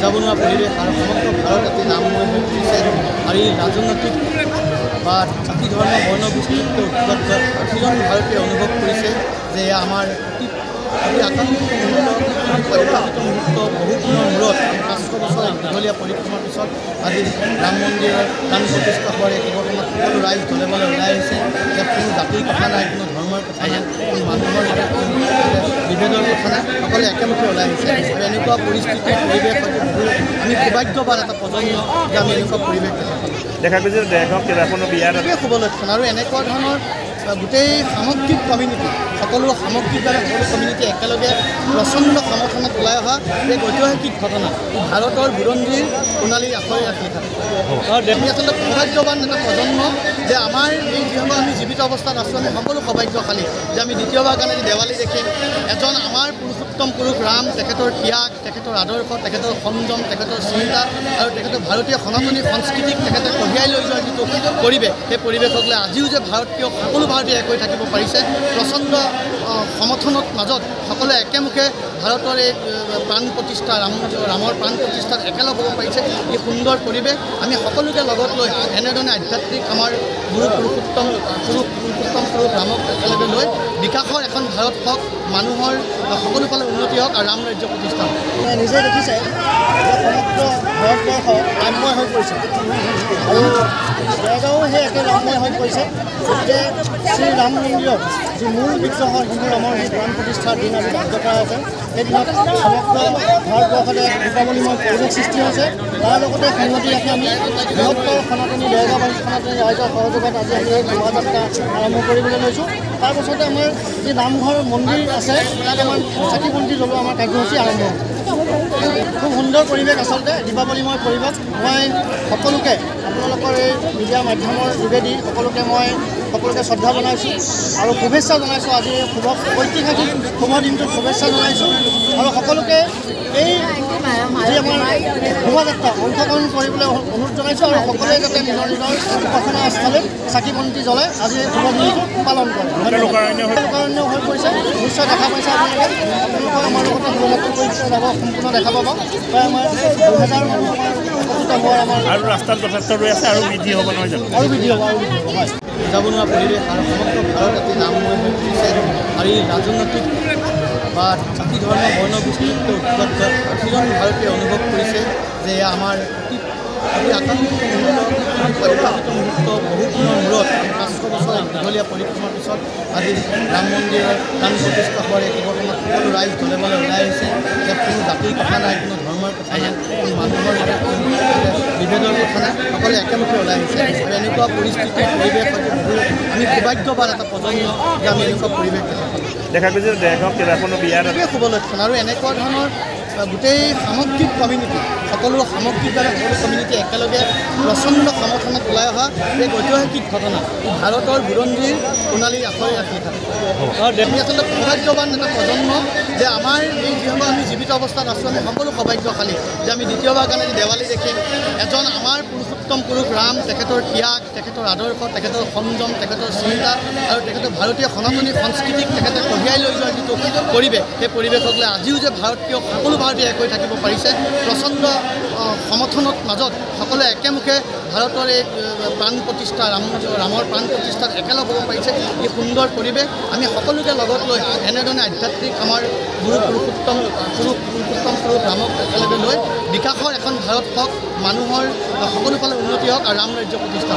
বুজাবনোৱা পৰিৱেশ আৰু সমগ্ৰ ভাৰত এটি নামময় হৈ পৰিছে আৰু এই ৰাজনৈতিক বা জাতি ধৰ্ম বৰ্ণ গোষ্ঠীতকৈ উৎপত্ত প্ৰতিজন ভাৰতীয় অনুভৱ কৰিছে যে আমাৰ অতি আকাংক্ষিত মুহূৰ্ত প্ৰত্যাশিত মুহূৰ্ত বহুদিনৰ মূৰত ৫০০ বছৰ দীঘলীয়া পৰিক্ৰমাৰ পিছত আজি ৰাম মন্দিৰৰ প্ৰাণ প্ৰতিষ্ঠা হোৱাৰ এই খবৰখনত সকলো ৰাইজ দলে বলে ওলাই আহিছে। ইয়াত কোনো জাতিৰ কথা নাই, কোনো ধৰ্মৰ কথা নাই, কোনো মানুহৰ বিভেদৰ কথা নাই, সকলোৱে একেমুখে ওলাই আহিছে। আৰু এনেকুৱা পৰিস্থিতিৰ পৰিৱেশ আমি সৌভাগ্যৱান এটা প্ৰজন্ম যে আমি এনেকুৱা পৰিৱেশ দেখা গৈছে দেশখনৰ বিয়াৰ শুভলক্ষণ আৰু এনেকুৱা ধৰণৰ গোটেই সামগ্ৰিক কমিউনিটি সকলো সামগ্ৰিকভাৱে সকলো কমিউনিটি একেলগে প্ৰচণ্ড সমৰ্থনত ওলাই অহা এক ঐতিহাসিক ঘটনা ভাৰতৰ বুৰঞ্জীৰ সোণালী আখৰে লিখা আৰু দেশী আচলতে সৌভাগ্যৱান এটা প্ৰজন্ম যে আমাৰ এই যিসমূহ আমি জীৱিত অৱস্থাত আছোঁ আমি সকলো সৌভাগ্যশালী যে আমি দ্বিতীয়বাৰ কাৰণে দেৱালী দেখিম এজন আমাৰ পুৰুষোত্তম পুৰুষ ৰাম তেখেতৰ ত্যাগ তেখেতৰ আদৰ্শ তেখেতৰ সংযম তেখেতৰ চিন্তা আৰু তেখেতৰ ভাৰতীয় সনাতনী সংস্কৃতিক তেখেতে কঢ়িয়াই লৈ যোৱাৰ যিটো পৰিৱেশ সেই পৰিৱেশক লৈ আজিও যে ভাৰতীয় সকলো ভাৰতীয় এক হৈ থাকিব পাৰিছে প্ৰচণ্ড সমৰ্থনৰ মাজত সকলোৱে একেমুখে ভাৰতৰ এই প্ৰাণ প্ৰতিষ্ঠা ৰামৰ প্ৰাণ প্ৰতিষ্ঠাত একেলগ হ'ব পাৰিছে এই সুন্দৰ পৰিৱেশ আমি সকলোকে লগত লৈ এনেধৰণে আধ্যাত্মিক আমাৰ পুৰুষোত্তম পুৰুষ ৰামক একেলগে লৈ বিকাশৰ এখন ভাৰত হওক মানুহৰ সকলো ফালে উন্নতি হওক আৰু ৰাম ৰাজ্য প্ৰতিষ্ঠা নিজে দেখিছে সমগ্ৰ ভাৰতবৰ্ষ ৰামময় হৈ পৰিছে আৰু দেৰগাঁও সেই একে ৰামময় হৈ পৰিছে গতিকে শ্ৰী ৰাম মন্দিৰত যি মূল বিগ্ৰহ হিন্দু ৰামৰ সেই প্ৰাণ প্ৰতিষ্ঠাৰ দিন আমি ধাৰ্য কৰা হৈছে সেই দিনত সমগ্ৰ ভাৰতবৰ্ষতে দীপাৱলীময় পৰিৱেশ সৃষ্টি হৈছে তাৰ লগতে সংগতি ৰাখি আমি বৃহত্তৰ সনাতনী দেৰগাঁওবাসী সনাতনী ৰাইজৰ সহযোগত আজি আমি এই শোভাযাত্ৰা আৰম্ভ কৰিবলৈ লৈছোঁ তাৰ পাছতে আমাৰ যি নামঘৰ মন্দিৰ আছে তাত আমাৰ চাকি বন্তি জ্বলোৱা আমাৰ কাৰ্যসূচী আৰম্ভ হ'ব খুব সুন্দৰ পৰিৱেশ আচলতে দীপাৱলীময় পৰিৱেশ মই সকলোকে আপোনালোকৰ এই মিডিয়া মাধ্যমৰ যোগেদি সকলোকে শ্ৰদ্ধা জনাইছোঁ আৰু শুভেচ্ছা জনাইছোঁ আজি ঐতিহাসিক শুভ দিনটোত শুভেচ্ছা জনাইছোঁ আৰু সকলোকে এই যি আমাৰ শোভাযাত্ৰা অংশগ্ৰহণ কৰিবলৈ অনুৰোধ জনাইছোঁ আৰু সকলোৱে যাতে নিজৰ নিজৰ উপাসনা স্থলীত চাকি বন্তি জ্বলাই আজি এই শুভ দিনটো পালন কৰে লোকাৰণ্য হৈ পৰিছে নিশ্চয় দেখা পাইছে আপোনালোকৰ আমাৰ লগতে শুভযাত্ৰা কৰি যাব সম্পূৰ্ণ দেখা পাব প্ৰায় আমাৰ ২০০০ মানুহ উপস্থিত হোৱাৰ আমাৰ আৰু ৰাস্তাত যথেষ্ট ৰৈ আছে আৰু বৃদ্ধি হ'ব নহয় জানো আৰু বৃদ্ধি হ'ব হয় বুজাবনোৱা পৰিৱেশ আৰু সমগ্ৰ ভাৰত এটি নামময় হৈ পৰিছে আৰু এই ৰাজনৈতিক বা জাতি ধৰ্ম বৰ্ণ গোষ্ঠীতকৈ উৎপত্ত প্ৰতিজন ভাৰতীয় অনুভৱ কৰিছে যে আমাৰ অতি আকাংক্ষিত মুহূৰ্ত প্ৰত্যাশিত মুহূৰ্ত বহুদিনৰ মূৰত ৫০০ বছৰ দীঘলীয়া পৰিক্ৰমাৰ পিছত আজি ৰাম মন্দিৰৰ প্ৰাণ প্ৰতিষ্ঠা হোৱাৰ এই খবৰখনত সকলো ৰাইজ দলে বলে ওলাই আহিছে ইয়াত কোনো জাতিৰ কথা নাই কোনো ধৰ্মৰ কথা নাই কোনো মানুহৰ বিভেদৰ কথা নাই সকলোৱে একেমুখে ওলাই আহিছে আৰু এনেকুৱা পৰিস্থিতিৰ পৰিৱেশ আমি সৌভাগ্যৱান এটা প্ৰজন্ম যে আমি এনেকুৱা পৰিৱেশ দেখা গৈছে দেশখনৰ বিয়াৰ শুভলক্ষণ আৰু এনেকুৱা ধৰণৰ গোটেই সামগ্ৰিক কমিউনিটি সকলো সামগ্ৰিকভাৱে সকলো কমিউনিটি একেলগে প্ৰচণ্ড সমৰ্থনত ওলাই অহা এক ঐতিহাসিক ঘটনা ভাৰতৰ বুৰঞ্জীৰ সোণালী আখৰে লিখা আৰু দেশী আচলতে সৌভাগ্যৱান এটা প্ৰজন্ম যে আমাৰ এই যিসমূহ আমি জীৱিত অৱস্থাত আছোঁ আমি সকলো সৌভাগ্যশালী যে আমি দ্বিতীয়বাৰ কাৰণে দেৱালী দেখিম এজন আমাৰ পুৰুষোত্তম পুৰুষ ৰাম তেখেতৰ ত্যাগ তেখেতৰ আদৰ্শ তেখেতৰ সংযম তেখেতৰ চিন্তা আৰু তেখেতৰ ভাৰতীয় সনাতনী সংস্কৃতিক তেখেতে কঢ়িয়াই লৈ যোৱাৰ যিটো পৰিৱেশ সেই পৰিৱেশক লৈ আজিও যে ভাৰতীয় সকলো ভাৰতীয় এক হৈ থাকিব পাৰিছে প্ৰচণ্ড সমৰ্থনৰ মাজত সকলোৱে একেমুখে ভাৰতৰ এই প্ৰাণ প্ৰতিষ্ঠা ৰামৰ প্ৰাণ প্ৰতিষ্ঠাত একেলগ হ'ব পাৰিছে এই সুন্দৰ পৰিৱেশ আমি সকলোকে লগত লৈ এনেধৰণে আধ্যাত্মিক আমাৰ পুৰুষোত্তম পুৰুষ ৰামক একেলগে লৈ বিকাশৰ এখন ভাৰত হওক মানুহৰ সকলো ফালে উন্নতি হওক আৰু ৰাম ৰাজ্য প্ৰতিষ্ঠা